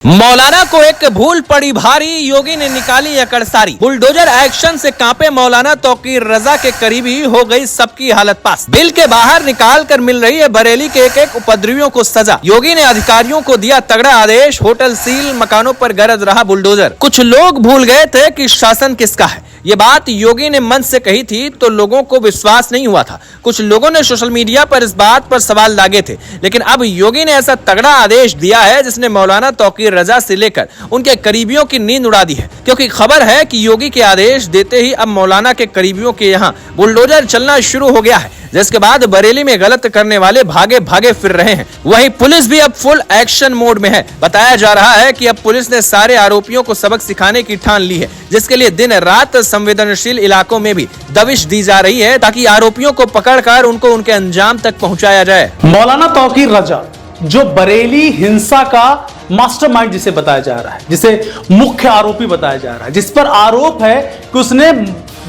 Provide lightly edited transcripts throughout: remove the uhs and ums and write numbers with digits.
मौलाना को एक भूल पड़ी भारी, योगी ने निकाली अकड़ सारी। बुलडोजर एक्शन से कांपे मौलाना तौकीर रजा के करीबी, हो गई सबकी हालत पास। बिल के बाहर निकाल कर मिल रही है बरेली के एक एक उपद्रवियों को सजा। योगी ने अधिकारियों को दिया तगड़ा आदेश, होटल सील, मकानों पर गरज रहा बुलडोजर। कुछ लोग भूल गए थे कि शासन किसका है। ये बात योगी ने मंच से कही थी तो लोगों को विश्वास नहीं हुआ था। कुछ लोगों ने सोशल मीडिया पर इस बात पर सवाल दागे थे, लेकिन अब योगी ने ऐसा तगड़ा आदेश दिया है जिसने मौलाना तौकीर रजा से लेकर उनके करीबियों की नींद उड़ा दी है। क्योंकि खबर है कि योगी के आदेश देते ही अब मौलाना के करीबियों के यहाँ बुलडोजर चलना शुरू हो गया है, जिसके बाद बरेली में गलत करने वाले भागे भागे फिर रहे हैं। वहीं पुलिस भी अब फुल एक्शन मोड में है। बताया जा रहा है कि अब पुलिस ने सारे आरोपियों को सबक सिखाने की ठान ली है, जिसके लिए दिन रात संवेदनशील इलाकों में भी दबिश दी जा रही है ताकि आरोपियों को पकड़कर उनको उनके अंजाम तक पहुंचाया जाए। मौलाना तौकीर रजा जो बरेली हिंसा का मास्टरमाइंड जिसे बताया जा रहा है, जिसे मुख्य आरोपी बताया जा रहा है, जिस पर आरोप है कि उसने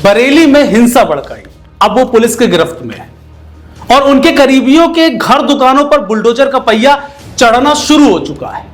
बरेली में हिंसा भड़काई, अब वो पुलिस के गिरफ्त में है और उनके करीबियों के घर दुकानों पर बुलडोजर का पहिया चढ़ना शुरू हो चुका है।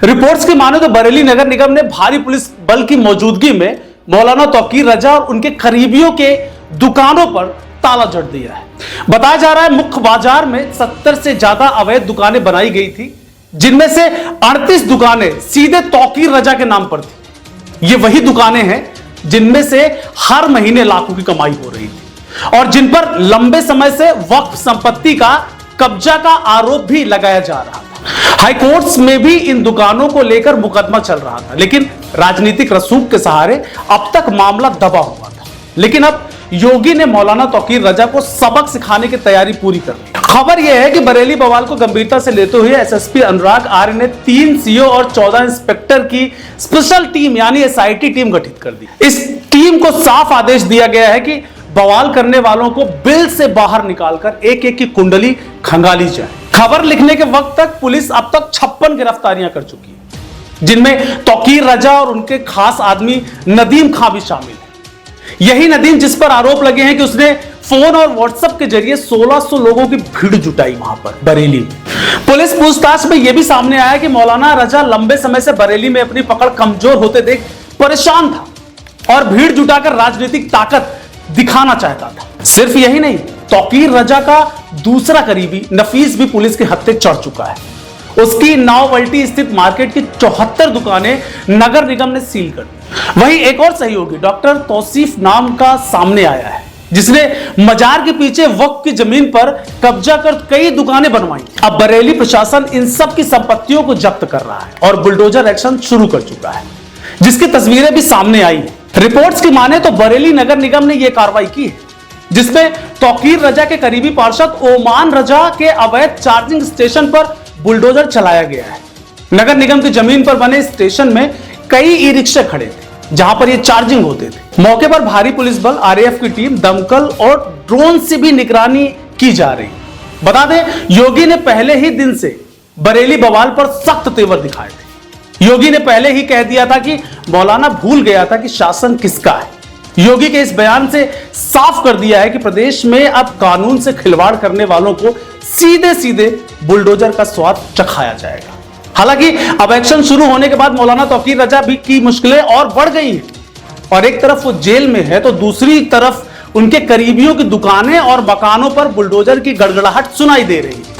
रिपोर्ट्स की माने तो बरेली नगर निगम ने भारी पुलिस बल की मौजूदगी में मौलाना तौकीर रजा और उनके करीबियों के दुकानों पर ताला जड़ दिया है। बताया जा रहा है मुख्य बाजार में 70 से ज्यादा अवैध दुकानें बनाई गई थी, जिनमें से 38 दुकानें सीधे तौकीर रजा के नाम पर थी। ये वही दुकानें हैं जिनमें से हर महीने लाखों की कमाई हो रही थी और जिन पर लंबे समय से वक्फ संपत्ति का कब्जा का आरोप भी लगाया जा रहा था। हाई कोर्ट्स में भी इन दुकानों को लेकर मुकदमा चल रहा था, लेकिन राजनीतिक रसूख के सहारे अब तक मामला दबा हुआ था। लेकिन अब योगी ने मौलाना तौकीर रजा को सबक सिखाने की तैयारी पूरी कर ली। खबर यह है कि बरेली बवाल को गंभीरता से लेते हुए एसएसपी अनुराग आर्य ने 3 सीओ और 14 इंस्पेक्टर की स्पेशल टीम यानी एसआईटी टीम गठित कर दी। इस टीम को साफ आदेश दिया गया है कि बवाल करने वालों को बिल से बाहर निकालकर एक एक की कुंडली खंगाली जाए। खबर लिखने के वक्त तक पुलिस अब तक 56 गिरफ्तारियां कर चुकी है, जिनमें तौकीर रजा और उनके खास आदमी नदीम खां भी शामिल है। यही नदीम जिस पर आरोप लगे हैं कि उसने फोन और व्हाट्सएप के जरिए 1600 लोगों की भीड़ जुटाई वहां पर बरेली में। पुलिस पूछताछ में यह भी सामने आया कि मौलाना रजा लंबे समय से बरेली में अपनी पकड़ कमजोर होते देख परेशान था और भीड़ जुटाकर राजनीतिक ताकत दिखाना चाहता था। सिर्फ यही नहीं, तौकीर रजा का दूसरा करीबी नफीस भी पुलिस के हत्थे चढ़ चुका है। उसकी नाववल्टी स्थित मार्केट की 74 दुकानें नगर निगम ने सील कर दी। वहीं एक और सहयोगी डॉक्टर तौसीफ नाम का सामने आया है, जिसने मजार के पीछे वक्फ की जमीन पर कब्जा कर कई दुकानें बनवाई। अब बरेली प्रशासन इन सब की संपत्तियों को जब्त कर रहा है और बुलडोजर एक्शन शुरू कर चुका है, जिसकी तस्वीरें भी सामने आई है। रिपोर्ट्स की माने तो बरेली नगर निगम ने यह कार्रवाई की है, जिसमें तौकीर रजा के करीबी पार्षद ओमान रजा के अवैध चार्जिंग स्टेशन पर बुलडोजर चलाया गया है। नगर निगम की जमीन पर बने स्टेशन में कई ई रिक्शे खड़े थे, जहां पर ये चार्जिंग होते थे। मौके पर भारी पुलिस बल, आरएएफ की टीम, दमकल और ड्रोन से भी निगरानी की जा रही। बता दें, योगी ने पहले ही दिन से बरेली बवाल पर सख्त तेवर दिखाए थे। योगी ने पहले ही कह दिया था कि मौलाना भूल गया था कि शासन किसका है। योगी के इस बयान से साफ कर दिया है कि प्रदेश में अब कानून से खिलवाड़ करने वालों को सीधे सीधे बुलडोजर का स्वाद चखाया जाएगा। हालांकि अब एक्शन शुरू होने के बाद मौलाना तौकीर रजा भी की मुश्किलें और बढ़ गई हैं और एक तरफ वो जेल में है तो दूसरी तरफ उनके करीबियों की दुकानें और मकानों पर बुलडोजर की गड़गड़ाहट सुनाई दे रही है।